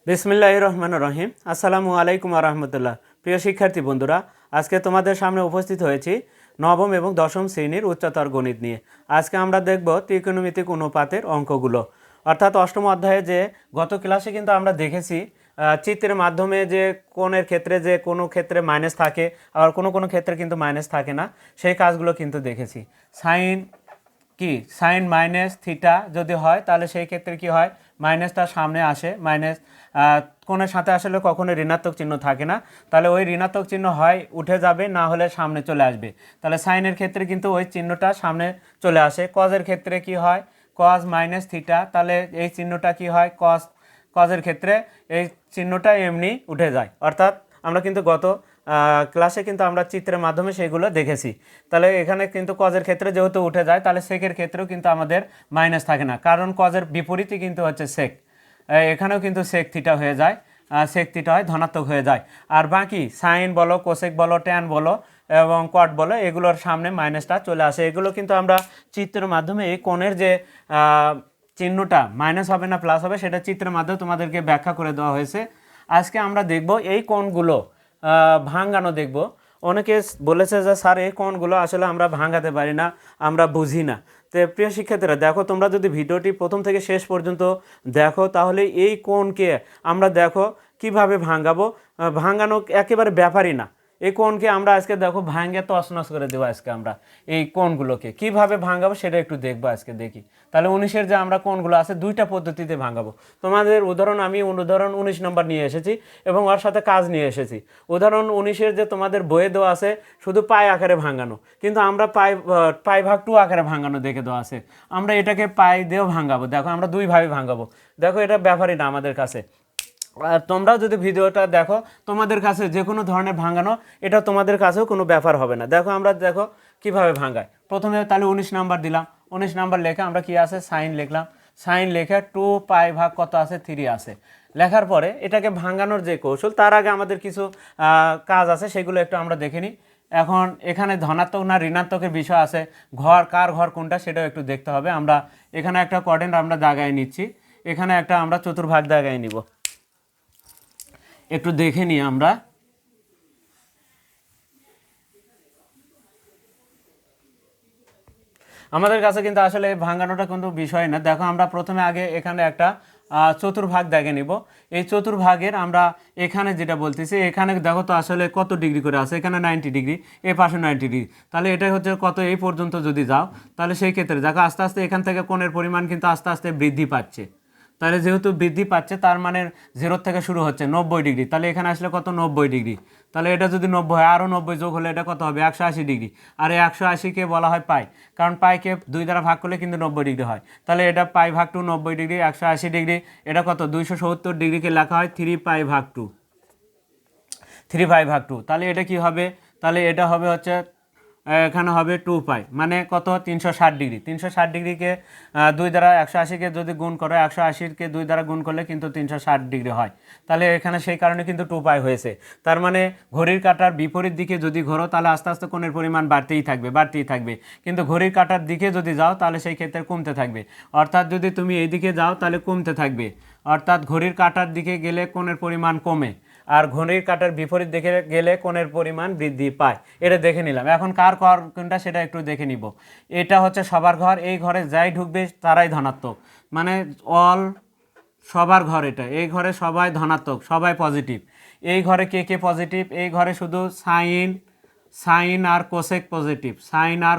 বিসমিল্লাহির রহমানির রহিম। আসসালামু আলাইকুম ওয়া রাহমাতুল্লাহ। প্রিয় শিক্ষার্থী বন্ধুরা, আজকে তোমাদের সামনে উপস্থিত হয়েছি নবম এবং দশম শ্রেণীর উচ্চতর গণিত নিয়ে। আজকে আমরা দেখব ত্রিকোণমিতিক অনুপাতের অঙ্কগুলো, অর্থাৎ অষ্টম অধ্যায়ে যে গত ক্লাসে কিন্তু আমরা দেখেছি চিত্রের মাধ্যমে যে কোণের ক্ষেত্রে যে কোনো ক্ষেত্রে মাইনাস থাকে, আবার কোনো কোনো ক্ষেত্রে কিন্তু মাইনাস থাকে না, সেই কাজগুলো কিন্তু দেখেছি। সাইন মাইনাস থিটা যদি হয় তাহলে সেই ক্ষেত্রে কি হয়, মাইনাসটা সামনে আসে, মাইনাস কোণের সাথে আসলে কখনো ঋণাত্মক চিহ্ন থাকে না, তাহলে ওই ঋণাত্মক চিহ্ন হয় উঠে যাবে, না হলে সামনে চলে আসবে। তাহলে সাইনের ক্ষেত্রে কিন্তু ওই চিহ্নটা সামনে চলে আসে। কজের ক্ষেত্রে কি হয়, কজ মাইনাস থিটা, তাহলে এই চিহ্নটা কি হয়, কজের ক্ষেত্রে এই চিহ্নটা এমনি উঠে যায়। অর্থাৎ আমরা কিন্তু গত ক্লাসে কিন্তু আমরা চিত্রের মাধ্যমে সেগুলো দেখেছি। তাহলে এখানে কিন্তু কজের ক্ষেত্রে যেহেতু উঠে যায়, তাহলে সেকের ক্ষেত্রেও কিন্তু আমাদের মাইনাস থাকে না, কারণ কজের বিপরীতই কিন্তু হচ্ছে সেক। এখানেও কিন্তু সেক থিটা হয়ে যায়, সেক থিটা হয় ধনাত্মক হয়ে যায়। আর বাকি সাইন বলো, কোসেক বলো, ট্যান বলো এবং কট বলো, এগুলোর সামনে মাইনাসটা চলে আসে। এগুলো কিন্তু আমরা চিত্রের মাধ্যমে এই কোণের যে চিহ্নটা মাইনাস হবে না প্লাস হবে, সেটা চিত্রের মাধ্যমে তোমাদেরকে ব্যাখ্যা করে দেওয়া হয়েছে। আজকে আমরা দেখব এই কোণগুলো ভাঙানো দেখব। অনেকে বলেছে যে স্যার এই কোণগুলো আসলে আমরা ভাঙাতে পারি না, আমরা বুঝি না। তো প্রিয় শিক্ষার্থীরা, দেখো তোমরা যদি ভিডিওটি প্রথম থেকে শেষ পর্যন্ত দেখো, তাহলে এই কোণকে আমরা দেখো কিভাবে ভাঙাবো, ভাঙানো একেবারে ব্যাপারই না। এই কোণকে আমরা আজকে দেখো ভাঙে তছনছ করে দেবো। আজকে আমরা এই কোণগুলোকে কিভাবে ভাঙাবো সেটা একটু দেখবো আজকে। দেখি তাহলে 19-এর যে আমরা কোণগুলো আছে দুইটা পদ্ধতিতে ভাঙাবো। তোমাদের উদাহরণ আমি উদাহরণ 19 নম্বর নিয়ে এসেছি এবং ওর সাথে কাজ নিয়ে এসেছি। উদাহরণ 19-এর যে তোমাদের বইয়ে দেওয়া আছে শুধু পাই আকারে ভাঙানো, কিন্তু আমরা পাই ভাগ 2 আকারে ভাঙানো দেখে দেওয়া আছে। আমরা এটাকে পাই দিয়েও ভাঙাবো। দেখো আমরা দুইভাবে ভাঙাবো। দেখো এটা ব্যাপারই না আমাদের কাছে। আর তোমরাও যদি ভিডিওটা দেখো, তোমাদের কাছে যে কোনো ধরনের ভাঙানো এটা তোমাদের কাছেও কোনো ব্যাপার হবে না। দেখো আমরা দেখো কিভাবে ভাঙায়। প্রথমে তাহলে 19 নাম্বার দিলাম, 19 নাম্বার লেখা আমরা কি আছে সাইন লিখলাম। সাইন লেখা 2 পাই ভাগ কত আছে 3 আছে। লেখার পরে এটাকে ভাঙানোর যে কৌশল, তার আগে আমাদের কিছু কাজ আছে, সেগুলো একটু আমরা দেখে নিই। এখন এখানে ধনাত্মক না ঋণাত্মকের বিষয় আছে, কার ঘর কোনটা সেটাও একটু দেখতে হবে। আমরা এখানে একটা কোঅর্ডিনেট আমরা দাগায় নিচ্ছি, এখানে একটা আমরা চতুর্ভাগ দাগায় নিব। একটু দেখে নিই আমরা। আমাদের কাছে কিন্তু আসলে ভাঙানোটা কিন্তু বিষয় না। দেখো আমরা প্রথমে আগে এখানে একটা চতুর্ভাগ দেখে নিব। এই চতুর্ভাগের আমরা এখানে যেটা বলতেছি, এখানে দেখো তো আসলে কত ডিগ্রি করে আছে, এখানে 90 ডিগ্রি, এ পাশে 90 ডিগ্রি। তাহলে এটাই হচ্ছে কত, এই পর্যন্ত যদি যাও তাহলে সেই ক্ষেত্রে দেখো আস্তে আস্তে এখান থেকে কোণের পরিমাণ কিন্তু আস্তে আস্তে বৃদ্ধি পাচ্ছে। তাহলে যেহেতু বৃদ্ধি পাচ্ছে, তার মানে 0 থেকে শুরু হচ্ছে 90 ডিগ্রি, তাহলে এখানে আসলে কত 90 ডিগ্রি। তাহলে এটা যদি 90 হয়, আরও 90 যোগ হলে এটা কত হবে 180 ডিগ্রি। আর এই 180-কে বলা হয় পাই, কারণ পাইকে 2 দ্বারা ভাগ করলে কিন্তু 90 ডিগ্রি হয়। তাহলে এটা পাই ভাগ 2 90 ডিগ্রি, 180 ডিগ্রি, এটা কত 270 ডিগ্রিকে লেখা হয় 3 পাই ভাগ 2, 3 পাই ভাগ 2। তাহলে এটা কি হবে, তাহলে এটা হবে হচ্ছে এখানে হবে 2 পাই, মানে কত 360 ডিগ্রি। 360 ডিগ্রিকে 2 দ্বারা 180-কে যদি গুণ করো, 180-কে 2 দ্বারা গুণ করলে কিন্তু 360 ডিগ্রি হয়। তাহলে এখানে সেই কারণে কিন্তু 2 পাই হয়েছে। তার মানে ঘড়ির কাঁটার বিপরীত দিকে যদি ঘোরো তাহলে আস্তে আস্তে কোণের পরিমাণ বাড়তেই থাকবে। কিন্তু ঘড়ির কাঁটার দিকে যদি যাও তাহলে সেই ক্ষেত্রে কমতে থাকবে। অর্থাৎ যদি তুমি এই দিকে যাও তাহলে কমতে থাকবে, অর্থাৎ ঘড়ির কাঁটার দিকে গেলে কোণের পরিমাণ কমে, আর ঘড়ির কাঁটার বিপরীত দিকে গেলে কোণের পরিমাণ বৃদ্ধি পায়। এটা দেখে নিলাম। এখন কার ঘর কোনটা সেটা একটু দেখে নিব। এটা হচ্ছে সবার ঘর, এই ঘরে যাই ঢুকবে তারাই ধনাত্মক, মানে অল সবার ঘর এটা। এই ঘরে সবাই ধনাত্মক, সবাই পজিটিভ। এই ঘরে কে কে পজিটিভ, এই ঘরে শুধু সাইন আর কোসেক পজিটিভ, সাইন আর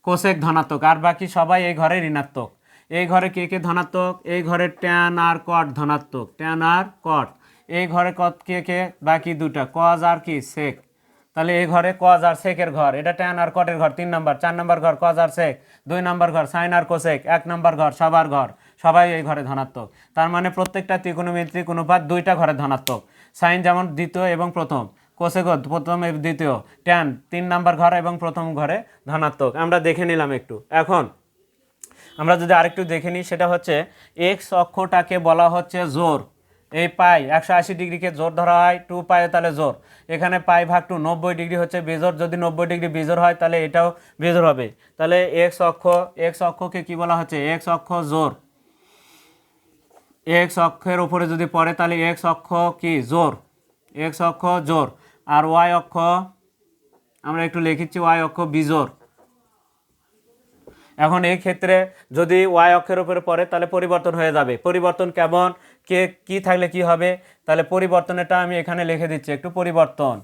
কোসেক ধনাত্মক, আর বাকি সবাই এই ঘরে ঋণাত্মক। এই ঘরে কে কে ধনাত্মক, এই ঘরে ট্যান আর কট ধনাত্মক, ট্যান আর কট। এই ঘরে কত কে কে, বাকি দুটা কজ আর কি সেক। তাহলে এই ঘরে কজ আর সেকের ঘর, এটা ট্যান আর কটের ঘর 3 নম্বর। 4 নম্বর ঘর কজ আর সেক, 2 নম্বর ঘর সাইন আর কোসেক, 1 নম্বর ঘর সবার ঘর, সবাই এই ঘরে ধনাত্মক। তার মানে প্রত্যেকটা ত্রিকোণমিতিক অনুপাত দুইটা ঘরে ধনাত্মক। সাইন যেমন দ্বিতীয় এবং প্রথম, কোসেক প্রথম দ্বিতীয়, ট্যান 3 নম্বর ঘর এবং প্রথম ঘরে ধনাত্মক। আমরা দেখে নিলাম একটু। এখন আমরা যদি আরেকটু দেখে নিই, সেটা হচ্ছে এক্স অক্ষটাকে বলা হচ্ছে জোর। এই পাই 180 ডিগ্রিকে জোর ধরা হয়, 2 পাই তাহলে জোর। এখানে পাই ভাগ 2 90 ডিগ্রি হচ্ছে বেজোর, যদি 90 ডিগ্রি বেজোর হয় তাহলে এটাও বেজোর হবে। তাহলে এক্স অক্ষকে কি বলা হচ্ছে, এক্স অক্ষ জোর। এক্স অক্ষের উপরে যদি পড়ে তাহলে এক্স অক্ষ কি জোর, এক্স অক্ষ জোর, আর ওয়াই অক্ষ আমরা একটু লিখেছি ওয়াই অক্ষ বিজোর। এখন এই ক্ষেত্রে যদি ওয়াই অক্ষের উপরে পড়ে তাহলে পরিবর্তন হয়ে যাবে। পরিবর্তন কেমন, কে কি থাকলে কি হবে, তাহলে পরিবর্তনটা আমি এখানে লিখে দিচ্ছি একটু। পরিবর্তন,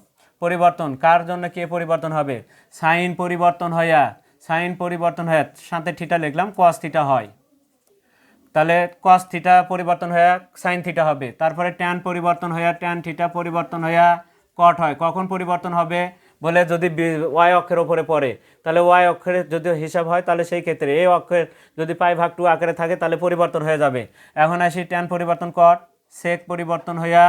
পরিবর্তন কার জন্য কে পরিবর্তন হবে, সাইন পরিবর্তন হইয়া, সাইন পরিবর্তন হয়ে সাথে থিটা লিখলাম কস থিটা হয়, তাহলে কস থিটা পরিবর্তন হয়ে সাইন থিটা হবে। তারপরে ট্যান পরিবর্তন হয়ে ট্যান থিটা পরিবর্তন হয়ে কট হয়। কখন পরিবর্তন হবে বলে যদি ওয়াই অক্ষের ওপরে পড়ে, তাহলে ওয়াই অক্ষের যদি হিসাব হয় তাহলে সেই ক্ষেত্রে এই অক্ষের যদি পাই ভাগ 2 আকারে থাকে তাহলে পরিবর্তন হয়ে যাবে। এখন আসি ট্যান পরিবর্তন কট, সেক পরিবর্তন হইয়া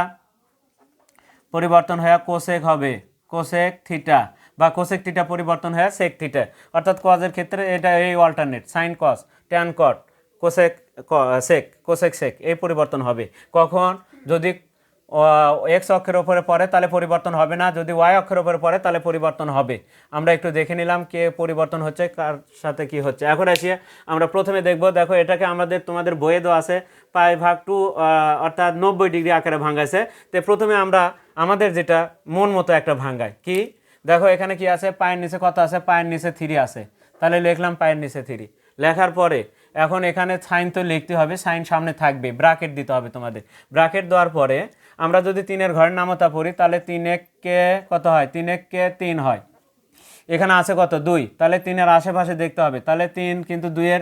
কোসেক হবে, কোসেক থিটা, বা কোসেক থিটা পরিবর্তন হয়ে সেক থিটা। অর্থাৎ কজের ক্ষেত্রে এটা এই alternate, sine cos tan cot cosec sec cosec sec এই পরিবর্তন হবে। কখন, যদি এক্স অক্ষের ওপরে পড়ে তাহলে পরিবর্তন হবে না, যদি ওয়াই অক্ষের ওপরে পড়ে তাহলে পরিবর্তন হবে। আমরা একটু দেখে নিলাম কে পরিবর্তন হচ্ছে, কার সাথে কি হচ্ছে। এখন আসি আমরা প্রথমে দেখব, দেখো এটাকে আমাদের তোমাদের বইয়ে দেওয়া আছে পাই ভাগ 2 অর্থাৎ 90 ডিগ্রি আকারে ভাঙাইছে। তো প্রথমে আমরা আমাদের যেটা মন মতো একটা ভাঙাই কি, দেখো এখানে কি আছে, পায়ের নিচে কত আছে, পায়ের নিচে 3 আছে, তাহলে লিখলাম পায়ের নিচে 3। লেখার পরে এখন এখানে সাইন তো লিখতে হবে, সাইন সামনে থাকবে, ব্র্যাকেট দিতে হবে তোমাদের। ব্র্যাকেট দেওয়ার পরে আমরা যদি 3-এর ঘরের নামতা পড়ি তাহলে 3 এককে কত হয়, 3 এককে 3 হয়। এখানে আছে কত 2, তাহলে 3-এর আশেপাশে দেখতে হবে, তাহলে 3 কিন্তু 2-এর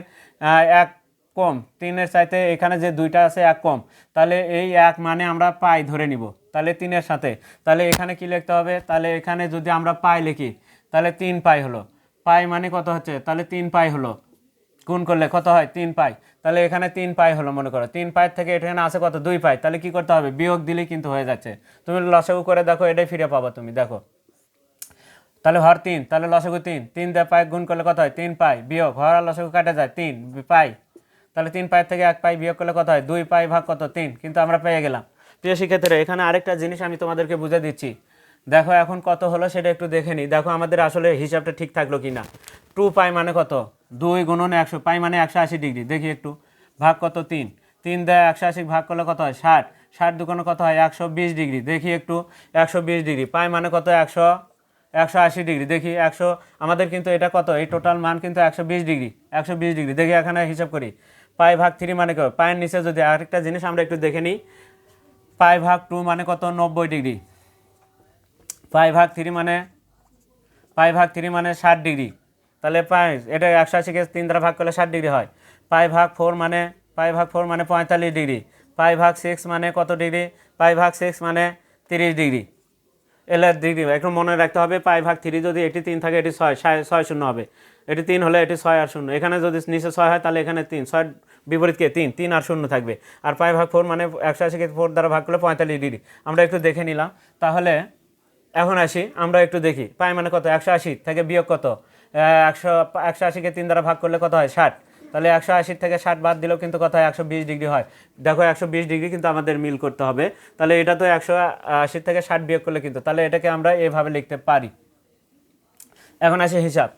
1 কম, 3-এর চাইতে এখানে যে 2টা আছে 1 কম, তাহলে এই 1 মানে আমরা পাই ধরে নিব, তাহলে 3-এর সাথে। তাহলে এখানে কি লিখতে হবে, তাহলে এখানে যদি আমরা পাই লিখি তাহলে 3 পাই হলো, পাই মানে কত হচ্ছে, তাহলে 3 পাই হলো, গুণ করলে কত হয় 3 পাই, তাহলে এখানে 3 পাই হলো। মনে করো 3 পাই থেকে এখানে আছে কত 2 পাই, তাহলে কি করতে হবে, বিয়োগ দিলেই কিন্তু হয়ে যাচ্ছে। তুমি লসাগু করে দেখো, এটাই ফিরে পাবা তুমি, দেখো তাহলে হর 3, তাহলে লসাগু 3, 3 দিয়ে পাই গুণ করলে কত হয় 3 পাই, বিয়োগ হর আর লসাগু কাটা যায় 3 পাই, তাহলে 3 পাই থেকে 1 পাই বিয়োগ করলে কত হয় 2 পাই ভাগ কত 3, কিন্তু আমরা পেয়ে গেলাম। প্রিয় শিক্ষার্থীরা এখানে আরেকটা জিনিস আমি তোমাদেরকে বুঝে দিচ্ছি, দেখো এখন কত হলো সেটা একটু দেখে নিই। দেখো আমাদের আসলে হিসাবটা ঠিক থাকলো কি না। 2 পাই মানে কত, 2 গুণন 100, পাই মানে 180 ডিগ্রি, দেখি একটু ভাগ কত 3, 3 দেয় 180 ভাগ করলে কত হয় 60, 60 দুগুণ কত হয় 120 ডিগ্রি, দেখি একটু 120 ডিগ্রি, পাই মানে কত 180 ডিগ্রি, দেখি 100 আমাদের কিন্তু এটা কত, এই টোটাল মান কিন্তু 120 ডিগ্রি, 120 ডিগ্রি। দেখি এখানে হিসাব করি, পাই ভাগ 3 মানে কত, পায়ের নিচে যদি আরেকটা জিনিস আমরা একটু দেখে নিই, পাই ভাগ 2 মানে কত 90 ডিগ্রি, পাই ভাগ 3 মানে 60 ডিগ্রি, তাহলে পাই এটা 180কে 3 দ্বারা ভাগ করলে 60 ডিগ্রি হয়। পাই ভাগ 4 মানে 45 ডিগ্রি, পাই ভাগ 6 মানে কত ডিগ্রি, পাই ভাগ 6 মানে 30 ডিগ্রি। এলের ডিগ্রি একটু মনে রাখতে হবে, পাই ভাগ 3 যদি এটি 3 থাকে এটি 6 শূন্য হবে, এটি 3 হলে এটি 6 আর 0, এখানে যদি নিচে 6 হয় তাহলে এখানে 3, 6 বিপরীতকে 3 আর 0 থাকবে। আর পাই ভাগ 4 মানে 180কে 4 দ্বারা ভাগ করলে 45 ডিগ্রি। আমরা একটু দেখে নিলাম। তাহলে এখন আসি আমরা একটু দেখি, পাই মানে কত 180 থেকে বিয়োগ কত 180কে 3 দ্বারা ভাগ করলে কত হয় 60, তাহলে 180 থেকে 60 বাদ দিলেও কিন্তু কত হয় 120 ডিগ্রি হয়। দেখো 120 ডিগ্রি কিন্তু আমাদের মিল করতে হবে, তাহলে এটা তো 180 থেকে 60 বিয়োগ করলে কিন্তু, তাহলে এটাকে আমরা এভাবে লিখতে পারি। এখন আসে হিসাব,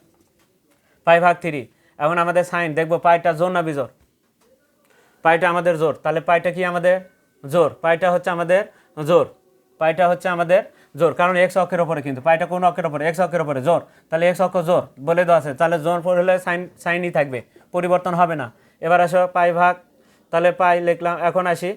পাই ভাগ 3, এখন আমাদের সাইন দেখবো পাইটা জোর না বিজোর, পাইটা আমাদের জোর, তাহলে পাইটা কি আমাদের জোর, পাইটা হচ্ছে আমাদের জোর, পাইটা হচ্ছে আমাদের জোর, কারণ এক্স অক্ষের ওপরে, কিন্তু পাইটা কোন অক্ষের ওপরে, এক্স অক্ষের ওপরে জোর, তাহলে এক্স অক্ষ জোর বলে দেওয়া আছে, তাহলে জোর হলে সাইনই থাকবে, পরিবর্তন হবে না। এবার আসো পাই ভাগ, তাহলে পাই লিখলাম। এখন আসি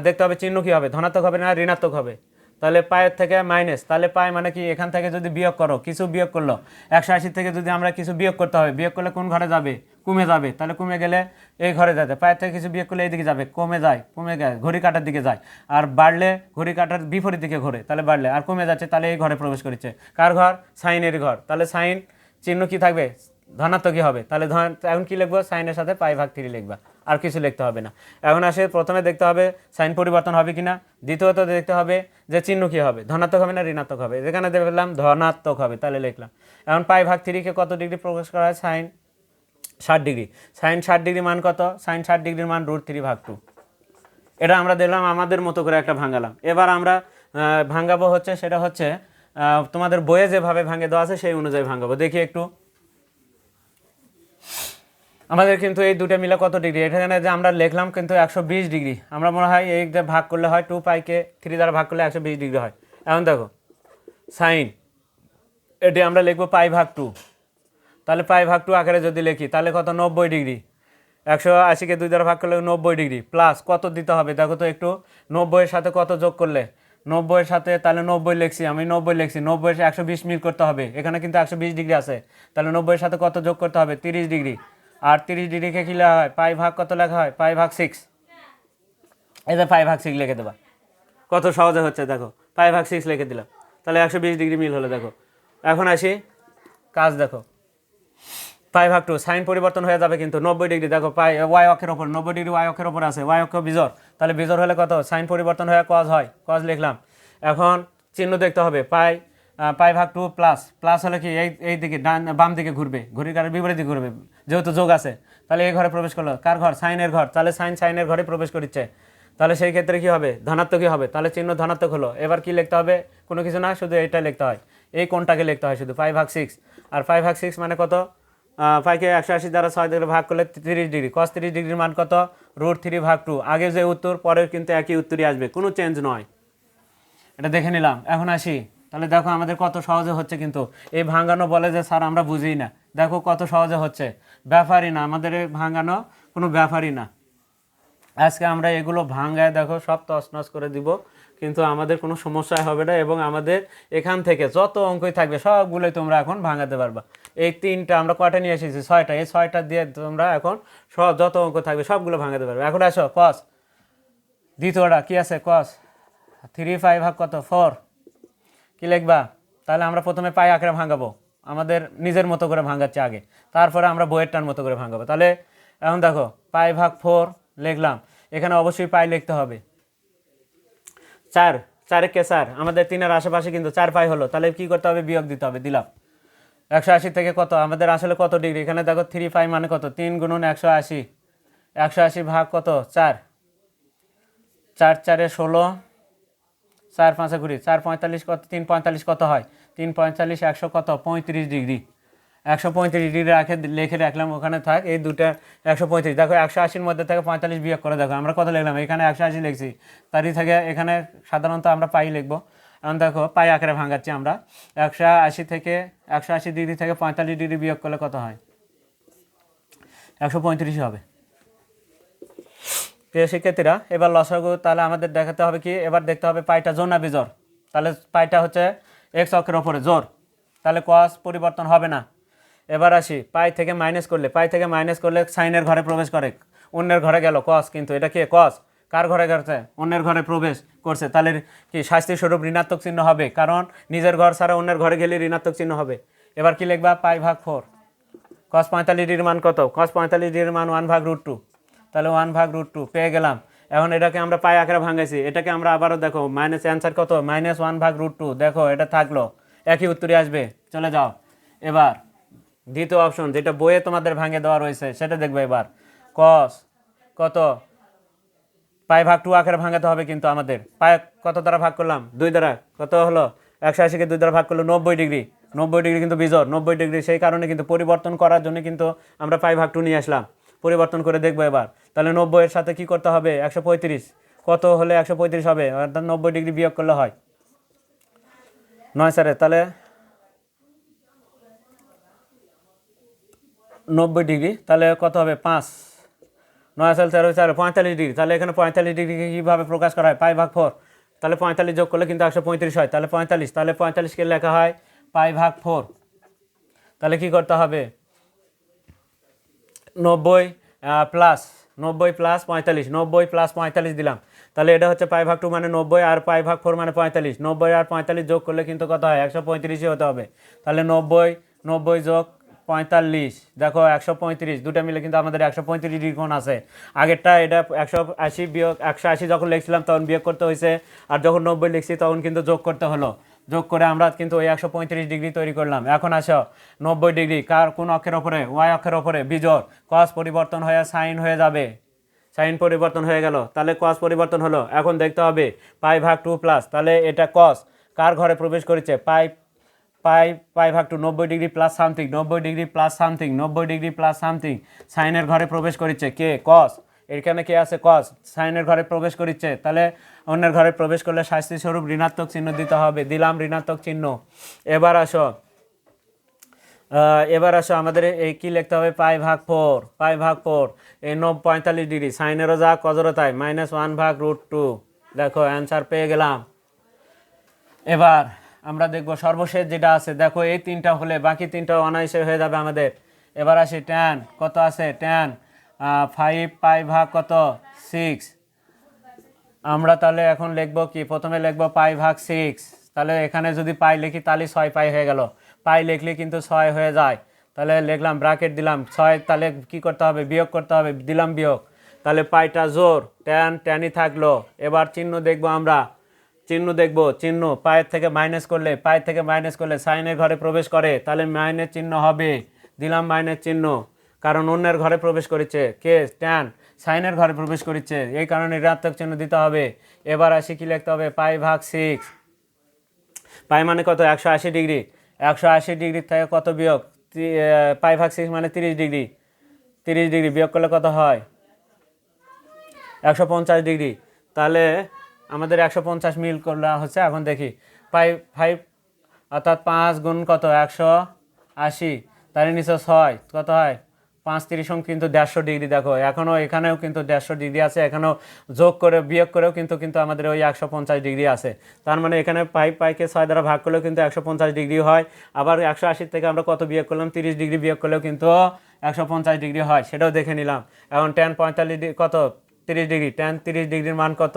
দেখতে হবে চিহ্ন কী হবে, ধনাত্মক হবে না ঋণাত্মক হবে, তাহলে পায়ের থেকে মাইনাস, তাহলে পাই মানে কি এখান থেকে যদি বিয়োগ করো, কিছু বিয়োগ করলো 180 থেকে যদি আমরা কিছু বিয়োগ করতে হবে, বিয়োগ করলে কোন ঘরে যাবে, কমে যাবে, তাহলে কমে গেলে এই ঘরে যাবে, পায়ের থেকে কিছু বিয়োগ করলে এইদিকে যাবে, কমে যায়, ঘড়ি কাটার দিকে যায়, আর বাড়লে ঘড়ি কাটার বিপরীত দিকে ঘোরে, তাহলে বাড়লে আর কমে যাচ্ছে, তাহলে এই ঘরে প্রবেশ করেছে, কার ঘর, সাইনের ঘর, তাহলে সাইন চিহ্ন কি থাকবে, ধনাত্মকই হবে, তাহলে এখন কি লিখবো, সাইনের সাথে পাই ভাগ 3 লিখবা, আর কিছু লিখতে হবে না। এখন আসে প্রথমে দেখতে হবে সাইন পরিবর্তন হবে কিনা, দ্বিতীয়ত দেখতে হবে যে চিহ্ন কী হবে, ধনাত্মক হবে না ঋণাত্মক হবে, যেখানে দেখলাম ধনাত্মক হবে তাহলে লিখলাম। এখন পাই ভাগ 3কে কত ডিগ্রি প্রকাশ করা হয়, সাইন 60 ডিগ্রি, সাইন 60 ডিগ্রি মান কত, সাইন 60 ডিগ্রির মান √3 ভাগ 2, এটা আমরা দেখলাম আমাদের মতো করে একটা ভাঙালাম। এবার আমরা ভাঙাবো হচ্ছে সেটা হচ্ছে তোমাদের বইয়ে যেভাবে ভাঙে দেওয়া আছে সেই অনুযায়ী ভাঙাবো, দেখি একটু আমাদের কিন্তু এই দুটো মিলে কত ডিগ্রি, এখানে যে আমরা লিখলাম কিন্তু 120 ডিগ্রি, আমরা মনে হয় এই যে ভাগ করলে হয় 2 পাইকে 3 দ্বারা ভাগ করলে 120 ডিগ্রি হয়। এখন দেখো সাইন, এটি আমরা লিখবো π/2, তাহলে π/2 আকারে যদি লিখি তাহলে কত 90 ডিগ্রি, 180কে 2 দ্বারা ভাগ করলে 90 ডিগ্রি প্লাস কত দিতে হবে দেখো তো একটু, 90 এর সাথে কত যোগ করলে, 90 এর সাথে তাহলে 90 লিখছি আমি, 90 লিখছি, 90 এর 120 মিল করতে হবে, এখানে কিন্তু 120 ডিগ্রি আছে, তাহলে 90 এর সাথে কত যোগ করতে হবে 30 ডিগ্রি, আর 30 ডিগ্রিকে কী লেখা হয় π/, কত লেখা হয় π/6, এই যে π/6 লিখে দেবা, কত সহজে হচ্ছে দেখো, π/6 লিখে দিলাম, তাহলে 120 ডিগ্রি মিল হলো। দেখো এখন আসি কাজ, দেখো π/2 সাইন পরিবর্তন হয়ে যাবে কিন্তু 90 ডিগ্রি, দেখো ওয়াই অক্ষের ওপর 90 ডিগ্রি ওয়াই অক্ষের ওপর আছে, ওয়াই অক্ষ বিজোড়, তাহলে বিজোড় হলে কত সাইন পরিবর্তন হয়ে কজ হয়, কজ লিখলাম। এখন চিহ্ন দেখতে হবে π/2 প্লাস হলে কি এই দিকে বাম দিকে ঘুরবে, ঘড়ির কারের বিপরীত দিকে ঘুরবে, যেহেতু যোগ আছে, তাহলে এই ঘরে প্রবেশ করলো, কার ঘর সাইনের ঘর, তাহলে সাইনের ঘরে প্রবেশ করছে, তাহলে সেই ক্ষেত্রে কি হবে ধনাত্মকই হবে, তাহলে চিহ্ন ধনাত্মক হলো। এবার কি লিখতে হবে, কোনো কিছু না, শুধু এইটা লিখতে হয়, এই কোণটাকে লিখতে হয় শুধু π/6, আর π/6 মানে কত, পাইকে 180 দ্বারা 6 দ্বারা ভাগ করলে 30 ডিগ্রি, cos 30 ডিগ্রির মান কত √3/2, আগে যে উত্তর পরের কিন্তু একই উত্তরই আসবে, কোনো চেঞ্জ নয়, এটা দেখে নিলাম। এখন আসি, তাহলে দেখো আমাদের কত সহজে হচ্ছে, কিন্তু এই ভাঙানো বলে যে স্যার আমরা বুঝি না, দেখো কত সহজে হচ্ছে, ব্যাপারই না, আমাদের এই ভাঙানো কোনো ব্যাপারই না। আজকে আমরা এগুলো ভাঙায় দেখো সব তছনছ করে দিব, কিন্তু আমাদের কোনো সমস্যা হবে না, এবং আমাদের এখান থেকে যত অঙ্কই থাকবে সবগুলোই তোমরা এখন ভাঙাতে পারবা। এই তিনটা আমরা কয়টা নিয়ে এসেছি, 6টা, এই 6টা দিয়ে তোমরা এখন সব যত অঙ্ক থাকবে সবগুলো ভাঙাতে পারবে। এখন আসো কস, দ্বিতীয়টা কি আছে কস 3π/, কত 4, কি লিখবা, তাহলে আমরা প্রথমে পাই আকারে ভাঙাবো, আমাদের নিজের মতো করে ভাঙাচ্ছি আগে, তারপরে আমরা বইয়েরটার মতো করে ভাঙাবো। তাহলে এখন দেখো π/4 লিখলাম, এখানে অবশ্যই পাই লিখতে হবে, 4 4 আমাদের 3-এর আশেপাশে কিন্তু 4 পাই হলো, তাহলে কি করতে হবে বিয়োগ দিতে হবে, দিলাম। 180 থেকে কত আমাদের আসলে কত ডিগ্রি, এখানে দেখো 3π মানে কত 3 × 180, 180 ভাগ কত 4, 4 4 16, 4 5 20, 4 45 কত, 3 45 কত হয়, 3 45 100 কত 35 ডিগ্রি, 135 ডিগ্রি লিখে রাখলাম, ওখানে থাক এই দুটা 135। দেখো 180-র মধ্যে থেকে 45 বিয়োগ করে দেখো আমরা কত লিখলাম, এখানে 180 লিখছি, তারই থেকে এখানে সাধারণত আমরা পাই লিখবো। এখন দেখো পাই আকারে ভাঙাচ্ছি আমরা, 180 থেকে 180 ডিগ্রি থেকে 45 ডিগ্রি বিয়োগ করলে কত হয় 135 হবে। প্রিয় শিক্ষার্থীরা এবার লসাগু, তাহলে আমাদের দেখাতে হবে কি, এবার দেখতে হবে পাইটা জোর না বিজোর, তাহলে পাইটা হচ্ছে এক্স অক্ষের ওপরে জোর, তাহলে কস পরিবর্তন হবে না। এবার আসি পাই থেকে মাইনাস করলে সাইনের ঘরে প্রবেশ করে, অন্যের ঘরে গেল কস, কিন্তু এটা কি কস কার ঘরে গেছে, অন্যের ঘরে প্রবেশ করছে, তাহলে কি শাস্তি স্বরূপ ঋণাত্মক চিহ্ন হবে, কারণ নিজের ঘর ছাড়া অন্যের ঘরে গেলে ঋণাত্মক চিহ্ন হবে। এবার কি লিখবা π/4, cos 45 ডিগ্রির মান কত, cos 45 ডিগ্রির মান 1/√2, তাহলে 1/√2 পেয়ে গেলাম। এখন এটাকে আমরা পাই আকারে ভাঙাইছি, এটাকে আমরা আবারও দেখো মাইনাস অ্যান্সার কত -1/√2, দেখো এটা থাকলো, একই উত্তরই আসবে, চলে যাও। এবার দ্বিতীয় অপশন যেটা বইয়ে তোমাদের ভাঙে দেওয়া রয়েছে সেটা দেখবে, এবার cos কত π/2 আকারে ভাঙাতে হবে, কিন্তু আমাদের পাই কত দ্বারা ভাগ করলাম 2 দ্বারা, কত হলো 180-কে 2 দ্বারা ভাগ করলো 90 ডিগ্রি, 90 ডিগ্রি কিন্তু বিজোড় 90 ডিগ্রি, সেই কারণে কিন্তু পরিবর্তন করার জন্য কিন্তু আমরা π/2 নিয়ে আসলাম, পরিবর্তন করে দেখবো এবার। তাহলে 90 এর সাথে কি করতে হবে 135, কত হলে 135 হবে, অর্থাৎ 90 ডিগ্রি বিয়োগ করলে হয় 9 স্যারে, তাহলে 90 ডিগ্রি, তাহলে কত হবে 5, 9 সাল 4 4 45 ডিগ্রি, তাহলে এখানে 45 ডিগ্রিকে কীভাবে প্রকাশ করা হয় π/4, তাহলে 45 যোগ করলে কিন্তু 135 হয়, তাহলে 45, তাহলে 45কে লেখা হয় π/4, তাহলে কি করতে হবে 90 প্লাস 90 প্লাস 45, 90 প্লাস 45 দিলাম, তাহলে এটা হচ্ছে π/2 মানে 90, আর π/4 মানে 45, 90 আর 45 যোগ করলে কিন্তু কত হয় 135ই হতে হবে, তাহলে 90 যোগ 45, দেখো 135, দুটা মিলে কিন্তু আমাদের 135 ডিগ্রি কোণ আছে। আগেরটা এটা 180 বিয়োগ 180 যখন লিখছিলাম তখন বিয়োগ করতে হয়েছে, আর যখন 90 লিখছি তখন কিন্তু যোগ করতে হলো, যোগ করে আমরা কিন্তু ওই 135 ডিগ্রি তৈরি করলাম। এখন আসো 90 ডিগ্রি কার কোন অক্ষের ওপরে, ওয়াই অক্ষের ওপরে বিজোড়, কস পরিবর্তন হয়ে সাইন হয়ে যাবে, সাইন পরিবর্তন হয়ে গেল, তাহলে কস পরিবর্তন হলো। এখন দেখতে হবে π/2 প্লাস, তাহলে এটা কস কার ঘরে প্রবেশ করেছে, পাই পাই ভাগ two 90 degree plus something 90 degree plus something 90 degree plus something সাইনের ঘরে প্রবেশ করিচ্ছে কে কস, এখানে কে আছে কস, সাইনের ঘরে প্রবেশ করিচ্ছে, তাহলে অন্যের ঘরে প্রবেশ করলে শাস্তি স্বরূপ ঋণাত্মক চিহ্ন দিতে হবে, দিলাম ঋণাত্মক চিহ্ন। এবার আসো আমাদের এই কি লিখতে হবে, পাই ভাগ 4 পাই ভাগ 4 এই 45 ডিগ্রি সাইনেরও যা কজরও তাই -1 ভাগ √2। দেখো অ্যান্সার পেয়ে গেলাম। এবার আমরা দেখব সর্বশেষ যেটা আছে, দেখো এই তিনটা হলে বাকি তিনটা অনায়াসে হয়ে যাবে আমাদের। এবার আসি ট্যান কত আছে, ট্যান 5 পাই ভাগ কত 6। আমরা তাহলে এখন লিখব কি, প্রথমে লিখব পাই ভাগ 6, তাহলে এখানে যদি পাই লিখি তাহলে 6 পাই হয়ে গেল, পাই লিখলে কিন্তু 6 হয়ে যায়, তাহলে লিখলাম ব্র্যাকেট দিলাম 6, তাহলে কি করতে হবে বিয়োগ করতে হবে, দিলাম বিয়োগ, তাহলে পাইটা জোর ট্যান ট্যানই থাকলো। এবার চিহ্ন দেখব আমরা, চিহ্ন দেখব, চিহ্ন পায়ের থেকে মাইনাস করলে, পায়ের থেকে মাইনাস করলে সাইনের ঘরে প্রবেশ করে, তাহলে মাইনের চিহ্ন হবে, দিলাম মাইনের চিহ্ন, কারণ অন্যের ঘরে প্রবেশ করেছে কে ট্যান, সাইনের ঘরে প্রবেশ করেছে, এই কারণে ঋণাত্মক চিহ্ন দিতে হবে। এবার আসি কি লিখতে হবে, পাই ভাগ 6, পাই মানে কত 180 ডিগ্রি, 180 ডিগ্রি থেকে কত বিয়োগ, পাই ভাগ 6 মানে 30 ডিগ্রি, 30 ডিগ্রি বিয়োগ করলে কত হয় 150 ডিগ্রি, তাহলে আমাদের 150 মিল করলে হচ্ছে। এখন দেখি পাই 5 অর্থাৎ 5 গুণ কত 180, তার নিচে 6 কত হয় 5 30 কিন্তু 150 ডিগ্রি। দেখো এখনও এখানেও কিন্তু 150 ডিগ্রি আছে, এখানেও যোগ করে বিয়োগ করেও কিন্তু কিন্তু আমাদের ওই 150 ডিগ্রি আছে, তার মানে এখানে পাইকে 6 দ্বারা ভাগ করলেও কিন্তু 150 ডিগ্রি হয়। আবার 180 থেকে আমরা কত বিয়োগ করলাম 30 ডিগ্রি বিয়োগ করলেও কিন্তু 150 ডিগ্রি হয়, সেটাও দেখে নিলাম। এখন ট্যান 45 ডিগ্রি কত 30 ডিগ্রি, ট্যান 30 ডিগ্রির মান কত,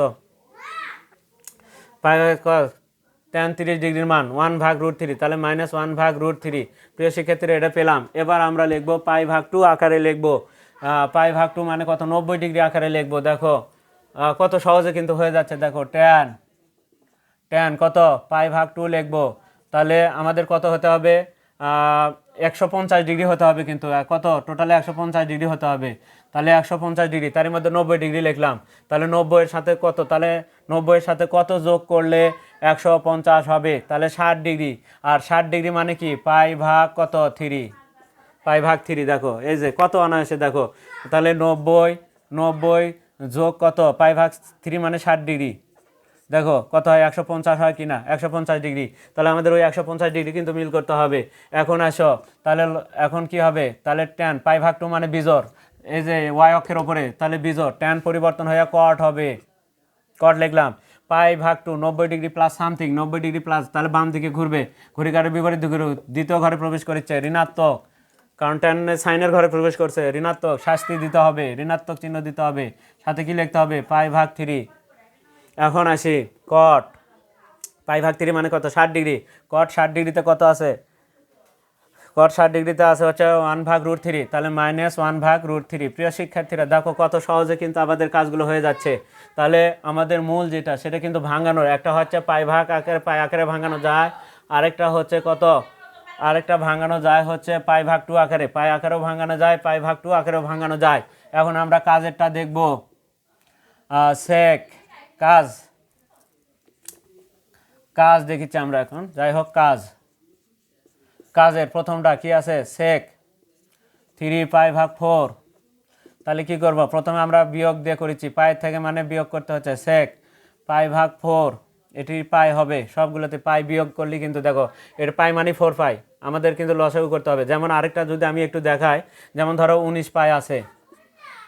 ট্যান 30 ডিগ্রির মান 1 ভাগ √3, তাহলে -1 ভাগ √3। প্রিয় শিক্ষার্থীরা এটা পেলাম। এবার আমরা লিখব পাই ভাগ 2 আকারে লিখব, পাই ভাগ 2 মানে কত 90 ডিগ্রি আকারে লিখব। দেখো কত সহজে কিন্তু হয়ে যাচ্ছে, দেখো ট্যান ট্যান কত পাই ভাগ 2 লিখব, তাহলে আমাদের কত হতে হবে 150 ডিগ্রি হতে হবে, কিন্তু কত টোটালে 150 ডিগ্রি হতে হবে, তাহলে 150 ডিগ্রি তার মধ্যে 90 ডিগ্রি লিখলাম, তাহলে 90 এর সাথে কত, তাহলে 90 এর সাথে কত যোগ করলে 150 হবে, তাহলে 60 ডিগ্রি, আর 60 ডিগ্রি মানে কি পাই ভাগ কত 3, পাই ভাগ 3। দেখো এই যে কত অনায়াসে, দেখো তাহলে 90 যোগ কত পাই ভাগ 3 মানে 60 ডিগ্রি, দেখো কত হয় 150 হয় কি না 150 ডিগ্রি, তাহলে আমাদের ওই 150 ডিগ্রি কিন্তু মিল করতে হবে। এখন আসো তাহলে এখন কি হবে, তাহলে ট্যান পাই ভাগ 2 মানে বিজোড়, এই যে ওয়াই অক্ষের ওপরে, তাহলে বিজোড় ট্যান পরিবর্তন হয়ে কট হবে, কট লিখলাম। পাই ভাগ 2 90 degree plus something 90 degree plus, তাহলে বাম দিকে ঘুরবে, ঘড়িকারের বিপরীত দিকে দ্বিতীয় ঘরে প্রবেশ করেছে ঋণাত্মক, কারণ ট্যান সাইনের ঘরে প্রবেশ করছে ঋণাত্মক, শাস্তি দিতে হবে, ঋণাত্মক চিহ্ন দিতে হবে, সাথে কি লিখতে হবে পাই ভাগ 3। এখন আসি কট, পাই ভাগ 3 মানে কত 60 ডিগ্রি, কট 60 ডিগ্রিতে কত আছে, কট 60 ডিগ্রিতে আছে হচ্ছে 1 ভাগ √3, তাহলে -1 ভাগ √3। প্রিয় শিক্ষার্থীরা দেখো কত সহজে কিন্তু আমাদের কাজগুলো হয়ে যাচ্ছে। তাহলে আমাদের মূল যেটা সেটা কিন্তু ভাঙানোর, একটা হচ্ছে পাই ভাগ আকারে, পাই আকারে ভাঙানো যায়, আরেকটা হচ্ছে কত, আরেকটা ভাঙানো যায় হচ্ছে পাই ভাগ 2 আকারে, পাই আকারেও ভাঙানো যায়, পাই ভাগ 2 আকারেও ভাঙানো যায়। এখন আমরা কাজেরটা দেখব, সেক কাজ, কাজ দেখিচ্ছি আমরা এখন, যাই হোক কাজের প্রথমটা কি আছে সেক 3 পাই ভাগ 4, তাহলে কি করব, প্রথমে আমরা বিয়োগ দিয়ে করেছি, পায়ের থেকে মানে বিয়োগ করতে হচ্ছে, সেক পাই ভাগ 4 এটি পাই হবে, সবগুলোতে পাই বিয়োগ করলে কিন্তু দেখো এর পাই মানে 4 পাই, আমাদের কিন্তু লসাগু করতে হবে। যেমন আরেকটা যদি আমি একটু দেখাই, যেমন ধরো 19 পাই আছে,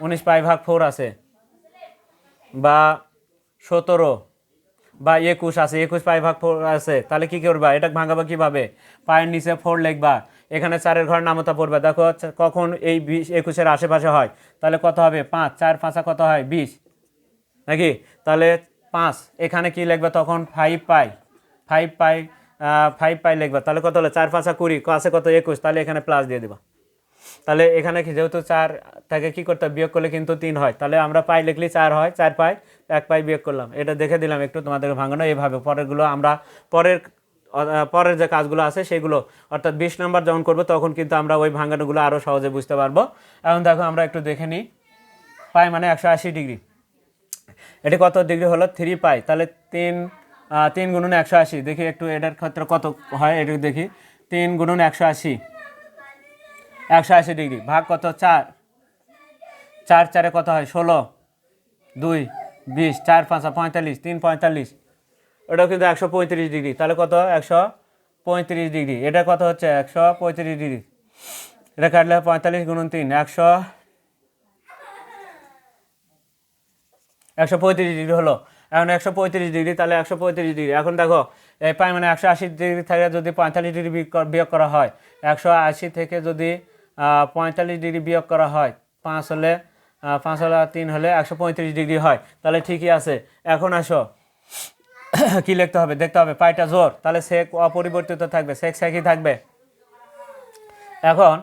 19 পাই ভাগ 4 আছে, বা 17 বা 21 আছে, 21 পাই ভাগ 4 আছে, তাহলে কি করবা, এটা ভাঙাবা কিভাবে, পায়ের নিচে 4 লিখবা, এখানে 4-এর ঘর নামতা পড়বা, দেখো কখন এই 21-এর আশেপাশে হয়, তাহলে কত হবে 5, 4 5 কত হয় 20 নাকি, তাহলে 5, এখানে কি লিখবা তখন 5 পাই, 5 পাই লিখবা, তাহলে কত হলো 4 5 20 আছে কত 21, তাহলে এখানে প্লাস দিয়ে দিবা, তাহলে এখানে কি যেহেতু 4 থেকে কি করতে বিয়োগ করলে কিন্তু 3 হয়, তাহলে আমরা পাই লিখলে 4 হয়, 4 পাই 1 পাই বিয়োগ করলাম, এটা দেখে দিলাম একটু তোমাদের ভাঙানো। এইভাবে পরেরগুলো আমরা পরের যে কাজগুলো আছে সেগুলো, অর্থাৎ 20 নম্বর যখন করবো তখন কিন্তু আমরা ওই ভাঙানোগুলো আরও সহজে বুঝতে পারবো। এখন দেখো আমরা একটু দেখে নিই, পাই মানে 180 ডিগ্রি, এটি কত ডিগ্রি হলো 3 পাই, তাহলে 3 গুণন 180, দেখি একটু এটার ক্ষেত্রে কত হয় একটু দেখি। 3 গুণন 180, 180 ডিগ্রি ভাগ কত 4, 4 4 কত হয় 16, 2 20, 4 5 45, 3 45, ওটাও কিন্তু 135 ডিগ্রি। তাহলে কত 135 ডিগ্রি, এটা কত হচ্ছে 135 ডিগ্রি। এটা কাটলে 45 গুণন 3, 135 ডিগ্রি হলো। এখন 135 ডিগ্রি, তাহলে 135 ডিগ্রি। এখন দেখো এই পাই মানে 180 ডিগ্রি থেকে যদি 45 ডিগ্রি বিয়োগ করা হয়, 180 থেকে যদি 45 ডিগ্রি বিয়োগ করা হয়, 5 হলে 5 হলে 3 হলে 135 ডিগ্রি হয়। তাহলে ঠিকই আছে। এখন আসো কি লিখতে হবে দেখতে হবে, পাইটা জোর, তাহলে সেক অপরিবর্তিত থাকবে, সেক সেকই থাকবে। এখন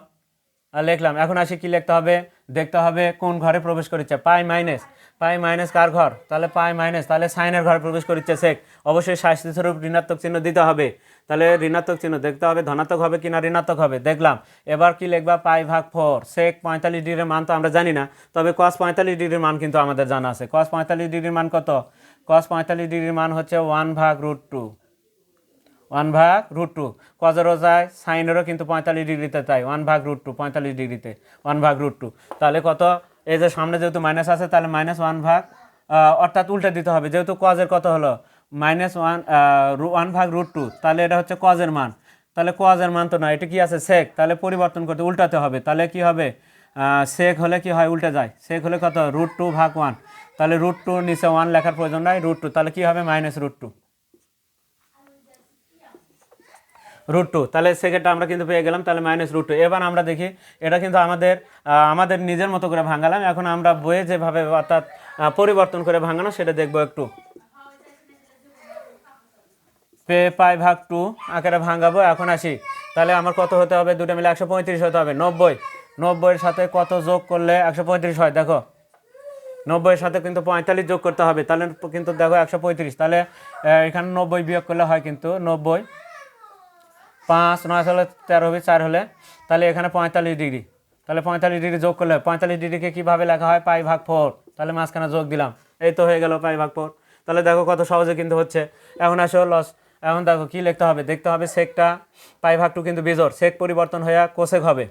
লিখলাম। এখন আসি কি লিখতে হবে দেখতে হবে কোন ঘরে প্রবেশ করেছে, পাই মাইনাস, পাই মাইনাস কার ঘর, তাহলে পাই মাইনাস, তাহলে সাইনের ঘরে প্রবেশ করেছে সেক, অবশ্যই স্বরূপ ঋণাত্মক চিহ্ন দিতে হবে। তাহলে ঋণাত্মক চিহ্ন দেখতে হবে ধনাত্মক হবে কিনা ঋণাত্মক হবে, দেখলাম। এবার কি লিখবা, পাই ভাগ 4, সেক 45 ডিগ্রির মান তো আমরা জানি না, তবে কস 45 ডিগ্রির মান কিন্তু আমাদের জানা আছে। কস 45 ডিগ্রির মান কত, কস 45 ডিগ্রির মান হচ্ছে 1/√2, 1/√2। কজেরও যায় সাইনেরও কিন্তু 45 ডিগ্রিতে, তাই 1/√2, 45 ডিগ্রিতে 1/√2। তাহলে কত, এই যে সামনে যেহেতু মাইনাস আছে তাহলে মাইনাস 1 ভাগ, অর্থাৎ উল্টে দিতে হবে, যেহেতু কজের কত হলো -1/√2, তাহলে এটা হচ্ছে কজের মান। তাহলে কজের মান তো না, এটা কি আছে সেক, তাহলে পরিবর্তন করতে উল্টাতে হবে। তাহলে কি হবে, সেক হলে কি হয় উল্টে যায়, সেক হলে কত √2/1, তাহলে √2 নিচে 1 লেখার প্রয়োজন নাই, √2, তাহলে কি হবে -√2, √2। তাহলে সেকেন্ডটা আমরা কিন্তু পেয়ে গেলাম, তাহলে -√2। এবার আমরা দেখি, এটা কিন্তু আমাদের নিজের মতো করে ভাঙালাম। এখন আমরা বইয়ে যেভাবে অর্থাৎ পরিবর্তন করে ভাঙানো সেটা দেখবো একটু। পাই ভাগ 2 আকারে ভাঙাবো। এখন আসি, তাহলে আমার কত হতে হবে, দুটো মিলে 135 হতে হবে। 90, 90-এর সাথে কত যোগ করলে 135 হয়, দেখো 90-এর সাথে কিন্তু 45 যোগ করতে হবে, তাহলে কিন্তু দেখো 135। তাহলে এখানে 90 বিয়োগ করলে হয় কিন্তু 90, 5 9 হলে 13 হবে, 4 হলে, তাহলে এখানে 45 ডিগ্রি। তাহলে 45 ডিগ্রি যোগ করলে 45 ডিগ্রিকে কীভাবে লেখা হয়, পাই ভাগ 4, তাহলে মাঝখানে যোগ দিলাম, এই তো হয়ে গেল পাই ভাগ 4। তাহলে দেখো কত সহজে কিন্তু হচ্ছে। এখন আসো লস, এখন দেখো কী লিখতে হবে দেখতে হবে, সেকটা পাই ভাগ 2 কিন্তু বিজোড়, সেক পরিবর্তন হয়ে কোসেক হবে,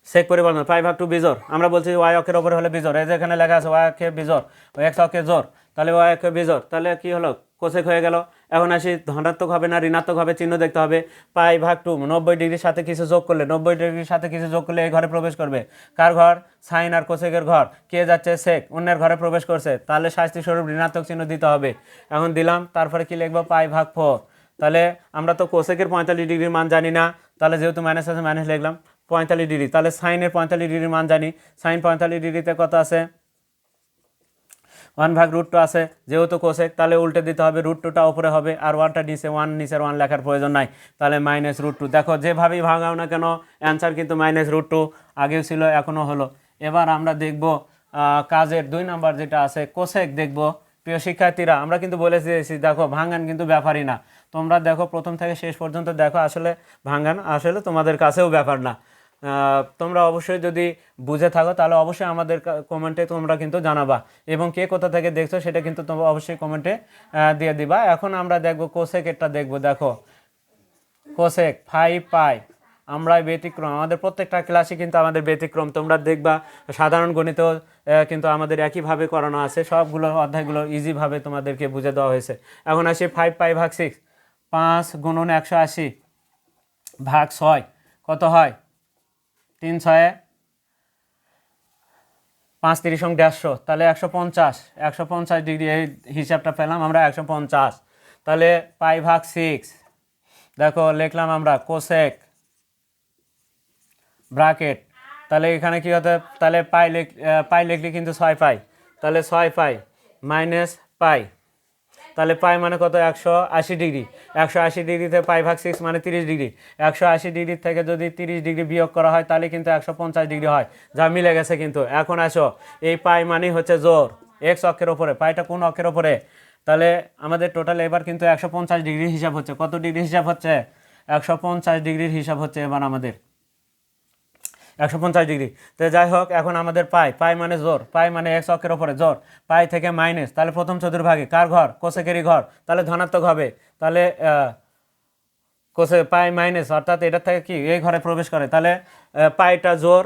সেক পরিবর্তন পাই ভাগ 2 বিজোড়। আমরা বলছি ওয়াই অক্ষের ওপরে হলে বিজোড়, এই যে এখানে লেখা আছে ওয়াই অক্ষে বিজোড়, ওই এক্স অক্ষে জোর, তাহলে ওয়াই অক্ষে বিজোড়, তাহলে কি হলো কোসেক হয়ে গেল। এখন আসি ধনাত্মক হবে না ঋণাত্মক হবে চিহ্ন দেখতে হবে। পাই ভাগ 2 90 ডিগ্রির সাথে কিছু যোগ করলে, 90 ডিগ্রির সাথে কিছু যোগ করলে এই ঘরে প্রবেশ করবে, কার ঘর, সাইন আর কোসেকের ঘর, কে যাচ্ছে সেক, অন্যের ঘরে প্রবেশ করছে, তাহলে স্বরূপ ঋণাত্মক চিহ্ন দিতে হবে। এখন দিলাম, তারপরে কি লিখবো, পাই ভাগ 4। তাহলে আমরা তো কোসেকের 45 ডিগ্রির মান জানি না, তাহলে যেহেতু মাইনাস আছে মাইনাস লিখলাম 45 ডিগ্রি। তাহলে সাইনের 45 ডিগ্রির মান জানি, সাইন 45 ডিগ্রিতে কত আছে 1/√2 আছে, যেহেতু কোসেক তাহলে উল্টে দিতে হবে, √2টা উপরে হবে আর 1টা নিচে, 1 নিচের 1 লেখার প্রয়োজন নাই, তাহলে -√2। দেখো যেভাবেই ভাঙাও না কেন অ্যান্সার কিন্তু -√2 আগেও ছিল এখনও হলো। এবার আমরা দেখব কাজের 2 নাম্বার যেটা আছে কোসেক দেখব। প্রিয় শিক্ষার্থীরা, আমরা কিন্তু বলে দিয়েছি দেখো ভাঙান কিন্তু ব্যাপারই না, তোমরা দেখো প্রথম থেকে শেষ পর্যন্ত দেখো, আসলে ভাঙান আসলে তোমাদের কাছেও ব্যাপার না। তোমরা অবশ্যই যদি বুঝে থাকো তাহলে অবশ্যই আমাদের কমেন্টে তোমরা কিন্তু জানাবা, এবং কে কোথা থেকে দেখছো সেটা কিন্তু তোমরা অবশ্যই কমেন্টে দিয়ে দিবা। এখন আমরা দেখব কোসেক, এটা দেখব, দেখো কোসেক 5 পাই, আমরা ব্যতিক্রম, আমাদের প্রত্যেকটা ক্লাসে কিন্তু আমাদের ব্যতিক্রম, তোমরা দেখবা সাধারণ গণিতেও কিন্তু আমাদের একইভাবে করানো আছে, সবগুলো অধ্যায়গুলো ইজিভাবে তোমাদেরকে বুঝে দেওয়া হয়েছে। এখন আসি 5 পাই ভাগ 6, 5 গুণন 180 ভাগ 6 কত হয়, 3 6 5 30 150, তাহলে 150 ডিগ্রি, এই হিসাবটা পেলাম আমরা 150। তাহলে পাই ভাগ 6, দেখো লিখলাম আমরা কোসেক ব্র্যাকেট, তাহলে এখানে কি হতে, তাহলে পাই লিখলে কিন্তু 6 পাই, তাহলে 6 পাই মাইনাস পাই, তাহলে পাই মানে কত 180 ডিগ্রি, 180 ডিগ্রিতে পাই ভাগ 6 মানে 30 ডিগ্রি, 180 ডিগ্রি থেকে যদি 30 ডিগ্রি বিয়োগ করা হয় তাহলে কিন্তু 150 ডিগ্রি হয়, যা মিলে গেছে কিন্তু। এখন আসো, এই পাই মানে হচ্ছে জোর, এক্স অক্ষের ওপরে, পাইটা কোন অক্ষের ওপরে, তাহলে আমাদের টোটাল এবার কিন্তু 150 ডিগ্রির হিসাব হচ্ছে, কত ডিগ্রি হিসাব হচ্ছে 150 ডিগ্রির হিসাব হচ্ছে এবার আমাদের। 150 ডিগ্রি। তো যাই হোক, এখন আমাদের পাই মানে জোর, পাই মানে এক্স অক্ষের ওপরে জোর, পাই থেকে মাইনাস, তাহলে প্রথম চতুর্ভাগে কার ঘর? কোসেকেরই ঘর, তাহলে ধনাত্মক হবে। তাহলে কোসে পাই মাইনাস অর্থাৎ এটা থেকে কি এই ঘরে প্রবেশ করে, তাহলে পাইটা জোর,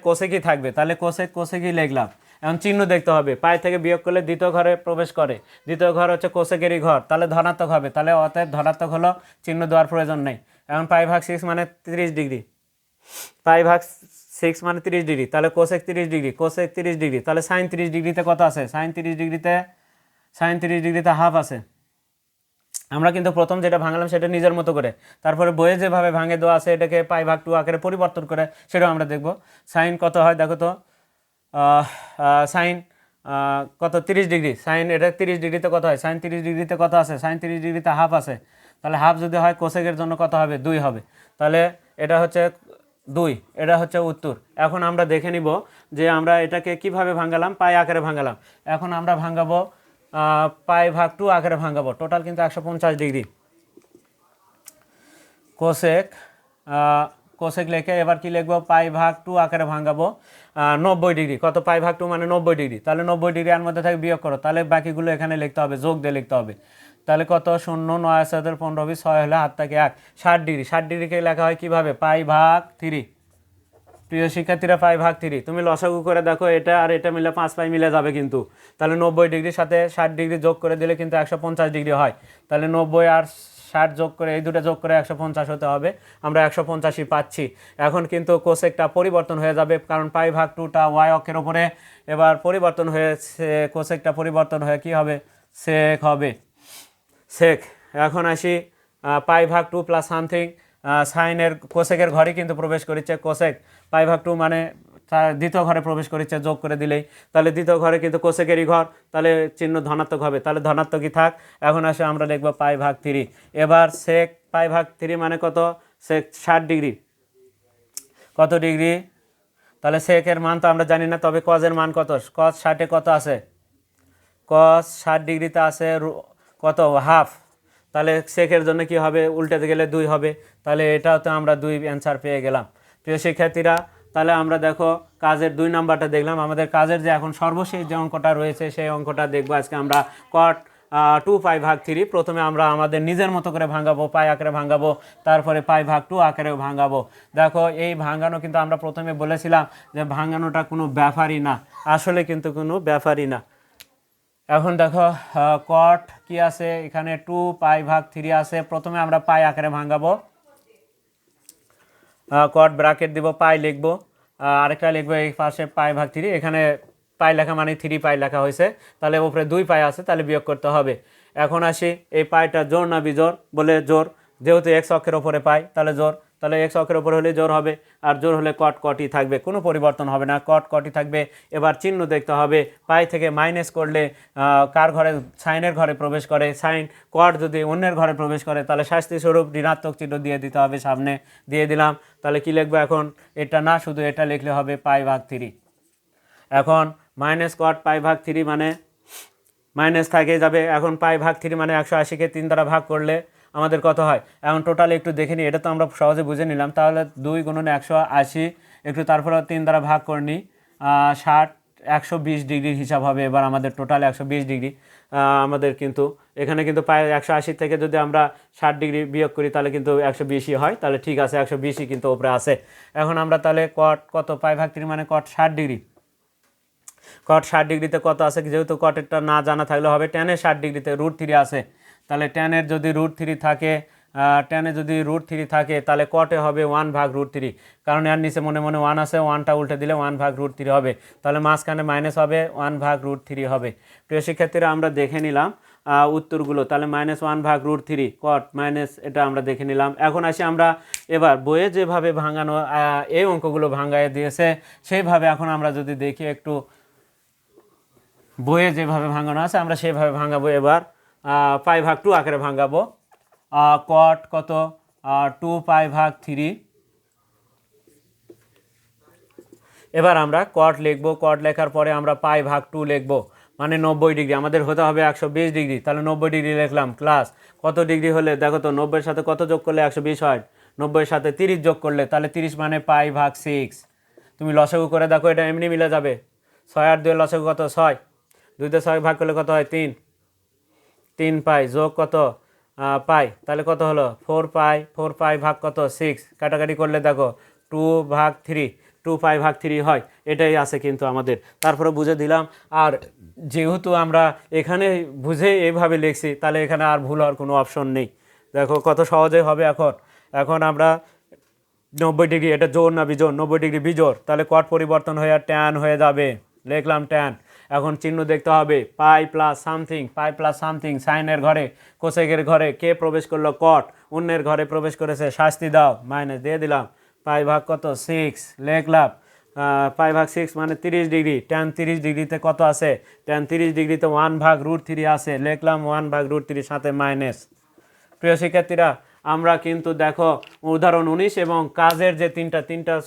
কোসেকই থাকবে, তাহলে কোসেকই লিখলাম। এখন চিহ্ন দেখতে হবে, পাই থেকে বিয়োগ করলে দ্বিতীয় ঘরে প্রবেশ করে, দ্বিতীয় ঘর হচ্ছে কোসেকেরই ঘর, তাহলে ধনাত্মক হবে, তাহলে অতএব ধনাত্মক হলো, চিহ্ন দেওয়ার প্রয়োজন নেই। এখন পাই ভাগ 6 মানে 30 ডিগ্রি, পাই ভাগ 6 মানে 30 ডিগ্রি, তাহলে কোসেক 30 ডিগ্রি, কোসেক 30 ডিগ্রি, তাহলে সাইন 30 ডিগ্রিতে কত আছে? সাইন 30 ডিগ্রিতে হাফ আছে। আমরা কিন্তু প্রথম যেটা ভাঙলাম সেটা নিজের মতো করে, তারপরে বইয়ে যেভাবে ভাঙে দেওয়া আছে এটাকে পাই ভাগ 2 আকারে পরিবর্তন করে সেটাও আমরা দেখব। সাইন কত হয় দেখো তো, সাইন কত 30 ডিগ্রি, সাইন এটা 30 ডিগ্রিতে কত হয়? সাইন 30 ডিগ্রিতে কত আছে? সাইন 30 ডিগ্রিতে হাফ আছে, তাহলে হাফ যদি হয় কোসেকের জন্য কত হবে? 2 হবে, তাহলে এটা হচ্ছে 2, এটা হচ্ছে উত্তর। এখন আমরা দেখে নিব যে আমরা এটাকে কিভাবে ভাঙালাম, পাই আকারে ভাঙালাম। এখন আমরা ভাঙাবো পাই ভাগ 2 আকারে ভাঙাবো, টোটাল কিন্তু 150 ডিগ্রি। কোসেক লেখে এবার কি লিখবো? পাই ভাগ 2 আকারে ভাঙাবো 90 ডিগ্রি। কত? পাই ভাগ 2 মানে 90 ডিগ্রি, তাহলে 90 ডিগ্রি এর মধ্যে থেকে বিয়োগ করো, তাহলে বাকিগুলো এখানে লিখতে হবে, যোগ দিয়ে লিখতে হবে। তাহলে কত? 0 9 7 15 20 6 হলে হাত থেকে 1 60 ডিগ্রি। 60 ডিগ্রিকে লেখা হয় কিভাবে? পাই ভাগ 3। প্রিয় শিক্ষার্থীরা, পাই ভাগ 3 তুমি লসাগু করে দেখো, এটা আর এটা মিলে 5 পাই মিলে যাবে কিন্তু, তাহলে 90 ডিগ্রির সাথে 60 ডিগ্রি যোগ করে দিলে কিন্তু 150 ডিগ্রি হয়, তাহলে 90 আর 60 যোগ করে এই দুটো যোগ করে 150 হতে হবে, আমরা 150ই পাচ্ছি। এখন কিন্তু কোসেকটা পরিবর্তন হয়ে যাবে, কারণ পাই ভাগ 2টা ওয়াই অক্ষের ওপরে, এবার পরিবর্তন হয়েছে, কোসেকটা পরিবর্তন হয়ে কি হবে? সেক হবে, সেক। এখন আসি পাই ভাগ 2 প্লাস সামথিং, সাইনের কোসেকের ঘরে কিন্তু প্রবেশ করেছে, কোসেক পাই ভাগ 2 মানে তার দ্বিতীয় ঘরে প্রবেশ করেছে, যোগ করে দিলেই, তাহলে দ্বিতীয় ঘরে কিন্তু কোসেকেরই ঘর, তাহলে চিহ্ন ধনাত্মক হবে, তাহলে ধনাত্মকই থাক। এখন আসে আমরা দেখব পাই ভাগ 3। এবার সেক পাই ভাগ 3 মানে কত? সেক 60 ডিগ্রি, কত ডিগ্রি? তাহলে সেকের মান তো আমরা জানি না, তবে কজের মান কত? কজ 60-এ কত আছে? কজ 60 ডিগ্রিতে আছে কত? হাফ, তাহলে সেকের জন্য কি হবে? উল্টাতে গেলে 2 হবে, তাহলে এটাও তো আমরা 2 অ্যান্সার পেয়ে গেলাম। প্রিয় শিক্ষার্থীরা, তাহলে আমরা দেখো কাজের 2 নাম্বারটা দেখলাম, আমাদের কাজের যে এখন সর্বশেষ যে অঙ্কটা রয়েছে সেই অঙ্কটা দেখবো আজকে আমরা। কট 2 পাই ভাগ 3 প্রথমে আমরা আমাদের নিজের মতো করে ভাঙাবো, পাই আকারে ভাঙাবো, তারপরে পাই ভাগ 2 আকারেও ভাঙাবো। দেখো এই ভাঙানো কিন্তু আমরা প্রথমে বলেছিলাম যে ভাঙানোটা কোনো ব্যাপারই না, আসলে কিন্তু কোনো ব্যাপারই না। এখন দেখো কট কি আছে এখানে? 2 পাই ভাগ 3 আছে, প্রথমে আমরা পাই আকারে ভাঙাবো, কট ব্র্যাকেট দিব, পাই লিখবো, আরেকটা লিখবো এই পাশে পাই ভাগ 3, এখানে পাই লেখা মানে 3 পাই লেখা হয়েছে, তাহলে উপরে 2 পাই আছে, তাহলে বিয়োগ করতে হবে। এখন আসি এই পাইটা জোর না বিজোর? বলে জোর, যেহেতু এক্স অক্ষের ওপরে পাই তাহলে জোর, তাহলে এক্স অক্ষের ওপরে হলে জোর হবে, আর জোর হলে কট কটই থাকবে, কোনো পরিবর্তন হবে না, কট কটই থাকবে। এবার চিহ্ন দেখতে হবে, পাই থেকে মাইনাস করলে কার ঘরে? সাইনের ঘরে প্রবেশ করে, সাইন কট যদি অন্যের ঘরে প্রবেশ করে তাহলে শাস্তিস্বরূপ ঋণাত্মক চিহ্ন দিয়ে দিতে হবে, সামনে দিয়ে দিলাম। তাহলে কি লিখবো এখন? এটা না, শুধু এটা লিখলে হবে পাই ভাগ 3। এখন মাইনাস কট পাই ভাগ 3 মানে মাইনাস থেকে যাবে, এখন পাই ভাগ 3 মানে 180কে 3 দ্বারা ভাগ করলে আমাদের কত হয়? এখন টোটালি একটু দেখে নিই, এটা তো আমরা সহজে বুঝে নিলাম, তাহলে 2 গুণন 180, একটু তারপরে 3 দ্বারা ভাগ করে নিই, 60 120 ডিগ্রির হিসাব হবে এবার আমাদের, টোটাল 120 ডিগ্রি আমাদের। কিন্তু এখানে কিন্তু প্রায় 180 থেকে যদি আমরা 60 ডিগ্রি বিয়োগ করি তাহলে কিন্তু 120ই হয়, তাহলে ঠিক আছে 120ই কিন্তু উপরে আছে। এখন আমরা তাহলে কট কত? পাই ভাগ 3 মানে কট 60 ডিগ্রি, কট 60 ডিগ্রিতে কত আছে? যেহেতু কটেরটা না জানা থাকলে হবে, টেনের 60 ডিগ্রিতে √3 আছে, তাহলে টেনের যদি √3 থাকে, টেনে যদি √3 থাকে তাহলে কটে হবে 1 ভাগ √3, কারণ এর নিচে মনে মনে 1 আছে, 1টা উল্টে দিলে 1 ভাগ √3 হবে, তাহলে মাঝখানে মাইনাস হবে, 1 ভাগ √3 হবে। প্রিয় শিক্ষার্থীরা, আমরা দেখে নিলাম উত্তরগুলো, তাহলে -1 ভাগ √3 কট মাইনাস, এটা আমরা দেখে নিলাম। এখন আসি আমরা এবার বইয়ে যেভাবে ভাঙানো এই অঙ্কগুলো ভাঙায় দিয়েছে সেইভাবে এখন আমরা যদি দেখি একটু, বইয়ে যেভাবে ভাঙানো আছে আমরা সেভাবে ভাঙাবো। এবার পাই ভাগ 2 আকারে ভাঙাবো, কট কত? 2 পাই ভাগ 3। এবার আমরা কট লিখবো, কট লেখার পরে আমরা পাই ভাগ 2 লিখবো, মানে 90 ডিগ্রি, আমাদের হতে হবে 120 ডিগ্রি, তাহলে 90 ডিগ্রি লিখলাম, ক্লাস কত ডিগ্রি হলে দেখো তো 90 এর সাথে কত যোগ করলে 120 হয়? 90 এর সাথে 30 যোগ করলে, তাহলে 30 মানে পাই ভাগ 6, তুমি লসাগু করে দেখো, এটা এমনি মিলে যাবে। 6 আর 2 লসাগু কত? 6। 2 তে 6 ভাগ করলে কত হয়? 3। 3 পাই যোগ কত পাই, তাহলে কত হলো? 4 পাই। 4 পাই ভাগ কত? 6। কাটাকাটি করলে দেখো 2 ভাগ 3, 2 পাই ভাগ 3 হয়। এটাই আছে কিন্তু আমাদের, তারপরে বুঝে দিলাম। আর যেহেতু আমরা এখানে বুঝে এইভাবে লিখছি, তাহলে এখানে আর ভুল হওয়ার কোনো অপশন নেই। দেখো কত সহজে হবে। এখন আমরা 90 ডিগ্রি, এটা জোর না বিজোড়? 90 ডিগ্রি বিজোড়, তাহলে কট পরিবর্তন হয়ে ট্যান হয়ে যাবে। লিখলাম ট্যান। এখন চিহ্ন দেখতে হবে, পাই প্লাস সামথিং, পাই প্লাস সামথিং। সাইনের ঘরে কোসেকের ঘরে কে প্রবেশ করলো? কট। অন্যের ঘরে প্রবেশ করেছে, শাস্তি দাও। মাইনাস দিয়ে দিলাম। পাই ভাগ কত? 6। লিখলাম পাই ভাগ 6 মানে 30 ডিগ্রি। ট্যান 30 ডিগ্রিতে কত আছে? ট্যান 30 ডিগ্রিতে 1 ভাগ √3 আছে। লিখলাম 1 ভাগ √3 সাথে মাইনাস। প্রিয় শিক্ষার্থীরা, আমরা কিন্তু দেখো উদাহরণ 19 এবং কাজের যে তিনটা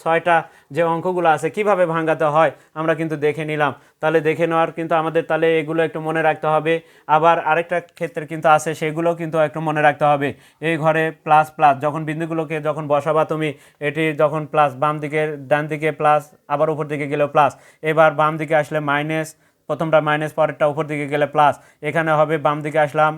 6টা যে অঙ্কগুলো আছে কিভাবে ভাঙাতে হয় আমরা কিন্তু দেখে নিলাম। তাহলে দেখে নেওয়ার কিন্তু আমাদের তাহলে এগুলো একটু মনে রাখতে হবে। আবার আরেকটা ক্ষেত্রে কিন্তু আছে, সেগুলো কিন্তু একটু মনে রাখতে হবে। এই ঘরে প্লাস প্লাস, যখন বিন্দুগুলোকে যখন বসাবা তুমি, এটি যখন প্লাস, বাম দিকে ডান দিকে প্লাস, আবার উপর দিকে গেলেও প্লাস। এবার বাম দিকে আসলে মাইনাস, প্রথমটা মাইনাস, পরেরটা উপর দিকে গেলে প্লাস। এখানে হবে বাম দিকে আসলাম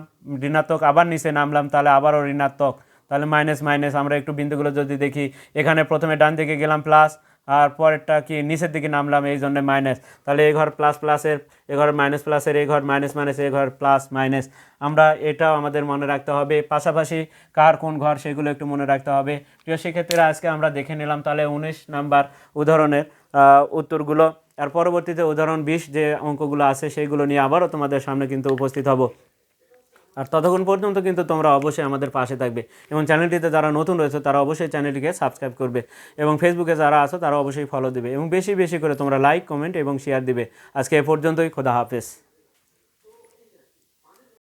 ঋণাত্মক, আবার নিচে নামলাম তাহলে আবারও ঋণাত্মক, তাহলে মাইনাস মাইনাস। আমরা একটু বিন্দুগুলো যদি দেখি, এখানে প্রথমে ডান দিকে গেলাম প্লাস, আর পরেরটা কি নিচের দিকে নামলাম, এই জন্য মাইনাস। তাহলে এই ঘর প্লাস প্লাসের, এ ঘর মাইনাস প্লাসের, এই ঘর মাইনাস মাইনাস, এই ঘর প্লাস মাইনাস। আমরা এটাও আমাদের মনে রাখতে হবে, পাশাপাশি কার কোন ঘর সেগুলো একটু মনে রাখতে হবে। প্রিয় শিক্ষার্থীরা, আজকে আমরা দেখে নিলাম তাহলে 19 নাম্বার উদাহরণের উত্তরগুলো। আর পরবর্তীতে উদাহরণ 20 যে অঙ্কগুলো আছে সেইগুলো নিয়ে আবারও তোমাদের সামনে কিন্তু উপস্থিত হব। আর ততক্ষণ পর্যন্ত কিন্তু তোমরা অবশ্যই আমাদের পাশে থাকবে, এবং চ্যানেলটিতে যারা নতুন রয়েছে তারা অবশ্যই চ্যানেলটিকে সাবস্ক্রাইব করবে, এবং ফেসবুকে যারা আছো তারা অবশ্যই ফলো দিবে, এবং বেশি বেশি করে তোমরা লাইক, কমেন্ট এবং শেয়ার দিবে। আজকে এ পর্যন্তই। খোদা হাফেজ।